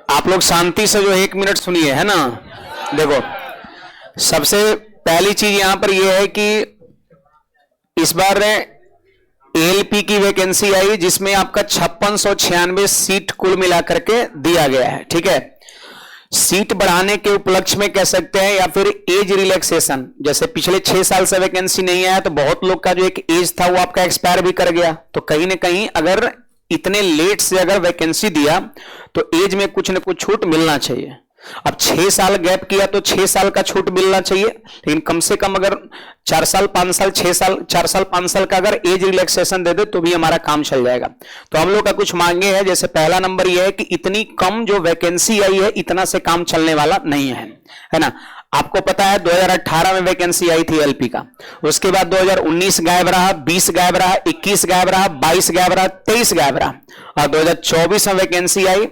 आप लोग शांति से जो 1 मिनट सुनिए, है ना। देखो, सबसे पहली चीज यहां पर यह है कि इस बार एएलपी की वैकेंसी आई जिसमें आपका 5696 सीट कुल मिलाकर के दिया गया है। ठीक है, सीट बढ़ाने के उपलक्ष्य में कह सकते हैं, या फिर एज रिलैक्सेशन। जैसे पिछले 6 साल से वैकेंसी नहीं आया तो बहुत लोग का जो एक एज था वो आपका एक्सपायर भी कर गया। तो कहीं ना कहीं अगर इतने लेट से अगर वैकेंसी दिया तो एज में कुछ ना कुछ छूट मिलना चाहिए। अब 6 साल गैप किया तो 6 साल का छूट मिलना चाहिए, लेकिन कम से कम अगर 4 साल 5 साल 6 साल 4 साल 5 साल का अगर एज रिलैक्सेशन दे दे तो भी हमारा काम चल जाएगा। तो हम लोग का कुछ मांगे हैं। जैसे पहला नंबर यह है कि इतनी कम जो वैकेंसी आई है इतना से काम चलने वाला नहीं है ना। आपको पता है 2018 में वैकेंसी आई थी एलपी का, उसके बाद 2019 गायब रहा, 20 गायब रहा, 21 गायब रहा, 22 गायब रहा, 23 गायब रहा, और 2024 में वैकेंसी आई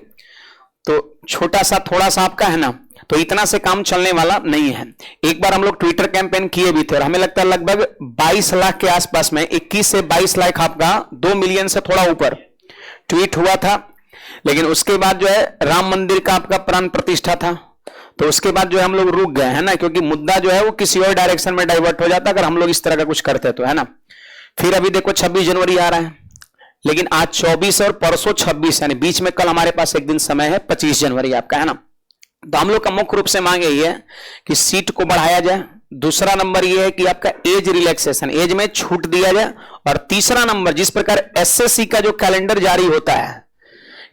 तो छोटा सा थोड़ा सा आपका है ना, तो इतना से काम चलने वाला नहीं है। एक बार हम लोग ट्विटर कैंपेन किए भी थे और हमें लगता है लगभग 22 लाख के आसपास में, 21 से 22 लाख आपका 2 मिलियन से थोड़ा ऊपर ट्वीट हुआ था। लेकिन उसके बाद जो है राम मंदिर का आपका प्राण प्रतिष्ठा था, तो उसके बाद जो है हम लोग रुक गए, है ना, क्योंकि मुद्दा जो है वो किसी और डायरेक्शन में डाइवर्ट हो जाता अगर हम लोग इस तरह का कुछ करते तो, है ना। फिर अभी देखो 26 जनवरी आ रहा है, लेकिन आज 24 और परसों 26, यानी बीच में कल हमारे पास एक दिन समय है 25 जनवरी आपका, है ना। तो हम लोग का मुख्य रूप से मांग यही है कि सीट को बढ़ाया जाए। दूसरा नंबर यह है कि आपका एज रिलैक्सेशन, एज में छूट दिया जाए। और तीसरा नंबर, जिस प्रकार एसएससी का जो कैलेंडर जारी होता है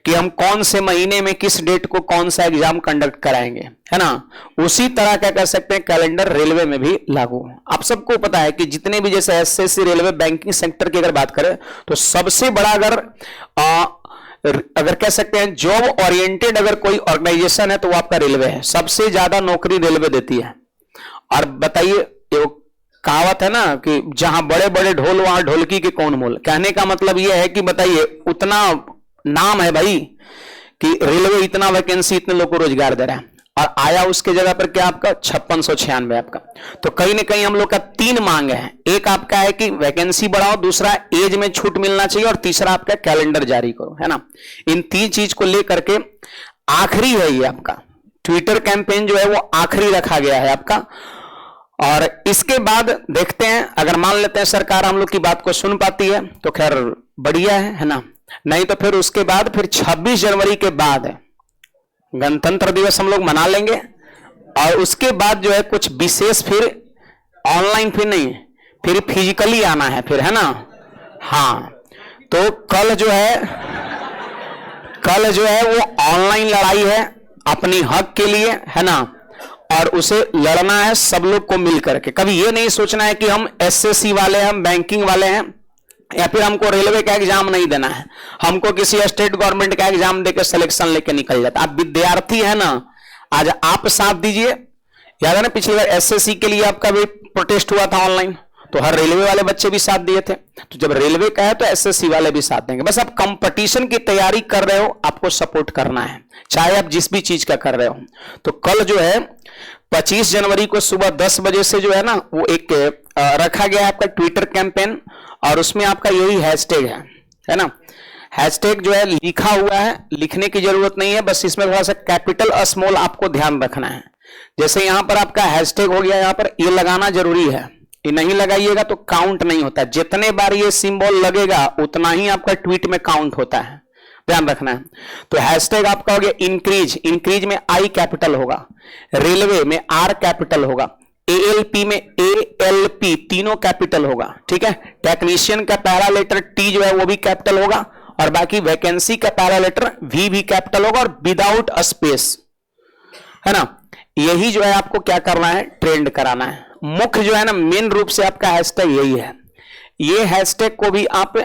कि हम कौन से महीने में किस डेट को कौन सा एग्जाम कंडक्ट कराएंगे, है ना, उसी तरह क्या कर सकते हैं कैलेंडर रेलवे में भी लागू। आप सबको पता है कि जितने भी जैसे एसएससी, रेलवे, बैंकिंग सेक्टर की अगर बात करें तो सबसे बड़ा अगर कह सकते हैं जॉब ओरिएंटेड अगर कोई ऑर्गेनाइजेशन है तो वो आपका रेलवे है। सबसे ज्यादा नौकरी रेलवे देती है। और बताइए, कहावत है ना कि जहां बड़े बड़े ढोल वहां ढोलकी के कौन मोल। कहने का मतलब यह है कि बताइए, उतना नाम है भाई कि रेलवे इतना वैकेंसी इतने लोग को रोजगार दे रहा है, और आया उसके जगह पर क्या आपका 5696 आपका। तो कहीं ना कहीं हम लोग का 3 मांग है। एक आपका है कि वैकेंसी बढ़ाओ, दूसरा एज में छूट मिलना चाहिए, और तीसरा आपका कैलेंडर जारी करो, है ना। इन 3 चीज को लेकर के आखिरी है ये आपका ट्विटर कैंपेन जो है वो आखिरी रखा गया है आपका। और इसके बाद देखते हैं, अगर मान लेते हैं सरकार हम लोग की बात को सुन पाती है तो खैर बढ़िया है ना। नहीं तो फिर उसके बाद फिर 26 जनवरी के बाद गणतंत्र दिवस हम लोग मना लेंगे, और उसके बाद जो है कुछ विशेष फिर ऑनलाइन, फिर नहीं, फिर फिजिकली आना है फिर, है ना। हाँ, तो कल जो है वो ऑनलाइन लड़ाई है अपनी हक के लिए, है ना, और उसे लड़ना है सब लोग को मिलकर के। कभी ये नहीं सोचना है कि हम एसएससी वाले हैं, हम बैंकिंग वाले हैं, या फिर हमको रेलवे का एग्जाम नहीं देना है, हमको किसी स्टेट गवर्नमेंट का एग्जाम देकर सिलेक्शन लेके निकल जाता। आप विद्यार्थी है ना, आज आप साथ दीजिए। याद है ना पिछली बार एसएससी के लिए आपका भी प्रोटेस्ट हुआ था ऑनलाइन, तो हर रेलवे वाले बच्चे भी साथ दिए थे। तो जब रेलवे का है तो एसएससी वाले भी साथ देंगे। बस आप कंपटीशन की तैयारी कर रहे हो, आपको सपोर्ट करना है, चाहे आप जिस भी चीज का कर रहे हो। तो कल जो है 25 जनवरी को सुबह 10 बजे से जो है ना वो एक रखा गया है आपका ट्विटर कैंपेन, और उसमें आपका यही हैशटैग है ना। हैशटैग जो है लिखा हुआ है, लिखने की जरूरत नहीं है, बस इसमें थोड़ा सा कैपिटल स्मॉल आपको ध्यान रखना है। जैसे यहां पर आपका हैशटैग हो गया, यहां पर ये लगाना जरूरी है, ये नहीं लगाइएगा तो काउंट नहीं होता। जितने बार ये सिंबल लगेगा उतना ही आपका ट्वीट में काउंट होता है, ध्यान रखना है। तो हैशटैग आपका हो गया इंक्रीज, इंक्रीज में आई कैपिटल होगा, रेलवे में आर कैपिटल होगा, एएलपी में एएलपी तीनों कैपिटल होगा, ठीक है। टेक्नीशियन का पहला लेटर टी जो है वो भी कैपिटल होगा, और बाकी वैकेंसी का पहला लेटर वी भी कैपिटल होगा, और विदाउट स्पेस, है ना। यही जो है आपको क्या करना है, ट्रेंड कराना है। मुख्य जो है ना मेन रूप से आपका हैशटैग यही है। ये हैशटैग को भी आप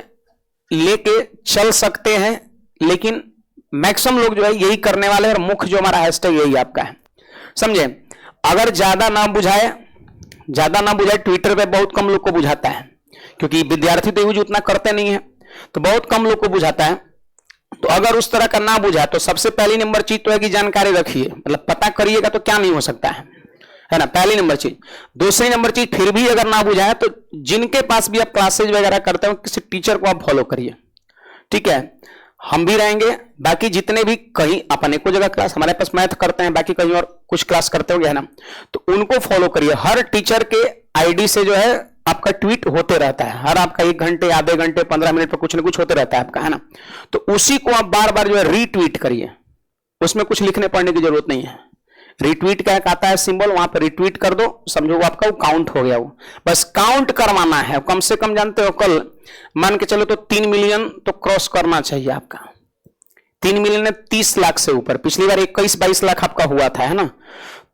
लेके चल सकते हैं, लेकिन मैक्सिमम लोग जो है यही करने वाले हैं, और मुख्य जो हमारा हैशटैग यही आपका है, समझे। अगर ज्यादा ना बुझाए ट्विटर पे बहुत कम लोग को बुझाता है, क्योंकि विद्यार्थी तो यूज उतना करते नहीं है, तो बहुत कम लोग को बुझाता है। तो अगर उस तरह का ना बुझाए तो सबसे पहली नंबर चीज तो है कि जानकारी रखिए, मतलब पता करिएगा तो क्या नहीं हो सकता है ना, पहली नंबर चीज। दूसरी नंबर चीज, फिर भी अगर ना बुझाए तो जिनके पास भी आप क्लासेज वगैरह करते हो किसी टीचर को आप फॉलो करिए, ठीक है। हम भी रहेंगे, बाकी जितने भी कहीं अपने को जगह क्लास, हमारे पास मैथ करते हैं, बाकी कहीं और कुछ क्लास करते हो गया ना, तो उनको फॉलो करिए। हर टीचर के आईडी से जो है आपका ट्वीट होते रहता है, हर आपका 1 घंटे, आधे घंटे, 15 मिनट पर कुछ ना कुछ होते रहता है आपका, है ना। तो उसी को आप बार बार जो है रीट्वीट करिए, उसमें कुछ लिखने पढ़ने की जरूरत नहीं है। रिट्वीट का एक आता है सिंबल, वहां पर रिट्वीट कर दो, समझो वो आपका वो काउंट हो गया। वो बस काउंट करवाना है, कम से कम जानते हो कल मान के चलो तो 3 मिलियन तो क्रॉस करना चाहिए आपका। 3 मिलियन है 30 लाख से ऊपर, पिछली बार 21-22 लाख आपका हुआ था, है ना।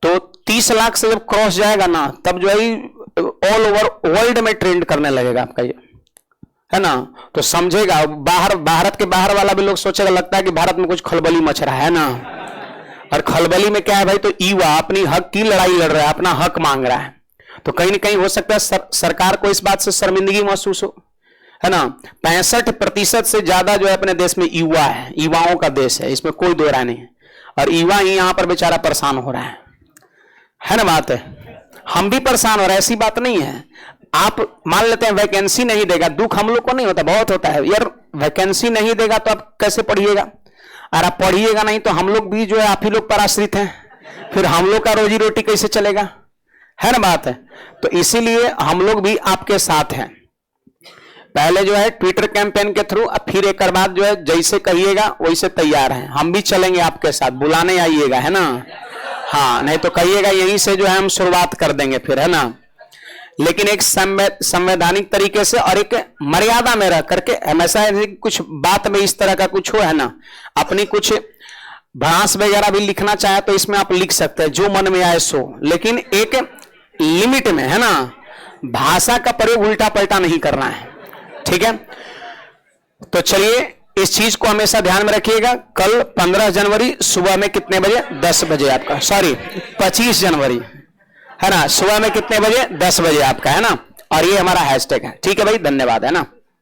तो 30 लाख से जब क्रॉस जाएगा ना, तब जो है ऑल ओवर वर्ल्ड में ट्रेंड करने लगेगा आपका ये, है ना। तो समझेगा, बाहर, भारत के बाहर वाला भी लोग सोचेगा, लगता है कि भारत में कुछ खलबली मच रहा है ना। और खलबली में क्या है भाई, तो युवा अपनी हक की लड़ाई लड़ रहा है, अपना हक मांग रहा है। तो कहीं ना कहीं हो सकता है सरकार को इस बात से शर्मिंदगी महसूस हो, है ना। 65% से ज्यादा जो है अपने देश में युवा है, युवाओं का देश है, इसमें कोई दो राय नहीं है। और युवा ही यहां पर बेचारा परेशान हो रहा है ना। बात है, हम भी परेशान हो रहे हैं, ऐसी बात नहीं है। आप मान लेते हैं वैकेंसी नहीं देगा, दुख हम लोग को नहीं होता, बहुत होता है यार। वैकेंसी नहीं देगा तो आप कैसे पढ़िएगा, और आप पढ़िएगा नहीं तो हम लोग भी जो है आप ही लोग पर आश्रित हैं, फिर हम लोग का रोजी रोटी कैसे चलेगा, है ना। बात है, तो इसीलिए हम लोग भी आपके साथ हैं। पहले जो है ट्विटर कैंपेन के थ्रू, अब फिर एक बाद जो है जैसे कहिएगा वैसे तैयार हैं, हम भी चलेंगे आपके साथ, बुलाने आइएगा, है ना। हाँ, नहीं तो कहिएगा यहीं से जो है हम शुरुआत कर देंगे फिर, है ना। लेकिन एक संवैधानिक तरीके से और एक मर्यादा में रह करके, हमेशा कुछ बात में इस तरह का कुछ हो, है ना। अपनी कुछ भड़ास वगैरह भी लिखना चाहे तो इसमें आप लिख सकते हैं, जो मन में आए सो, लेकिन एक लिमिट में, है ना। भाषा का प्रयोग उल्टा पलटा नहीं करना है, ठीक है। तो चलिए इस चीज को हमेशा ध्यान में रखिएगा। कल 15 जनवरी सुबह में कितने बजे? 10 बजे आपका, सॉरी 25 जनवरी, है ना, सुबह में कितने बजे? 10 बजे आपका, है ना। और ये हमारा हैशटैग है, ठीक है भाई, धन्यवाद, है ना।